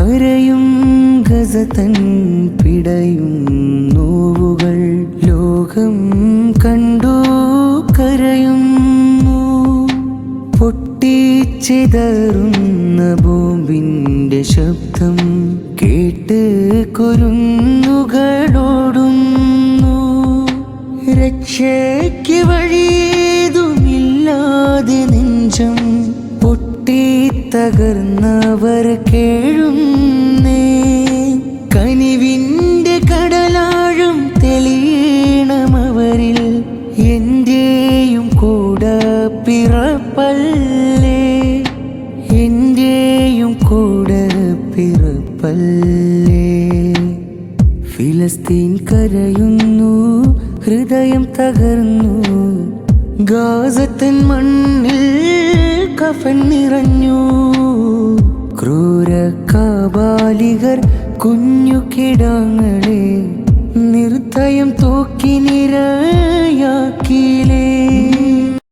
കരയും ഗസതൻ പിടയും നോവുകൾ ലോകം കണ്ടു കരയുന്നു. പൊട്ടിച്ചിതറുന്ന ബോംബിന്റെ ശബ്ദം കേട്ട് കുരുന്നുകളോടുന്നു. രക്ഷയ്ക്ക് വഴിയേതുമില്ലാതെ നെഞ്ചം പൊട്ടിത്തകർന്നവർ കേഴുന്നേ. കനിവിൻ്റെ കടലാഴം തെളിയണമവരിൽ എൻ്റെയും കൂടെ പിറപ്പല്ലേ, എൻ്റെയും കൂടെ പിറപ്പല്ലേ. ഫിലസ്തീൻ കരയുന്നു, ഹൃദയം തകർന്നു. ഗാസത്തൻ മണ്ണിൽ കഫൻ നിറഞ്ഞു. ക്രൂര കാബാലികർ കുഞ്ഞു കിടാങ്ങളെ നിർദ്ദയം തൂക്കി നിര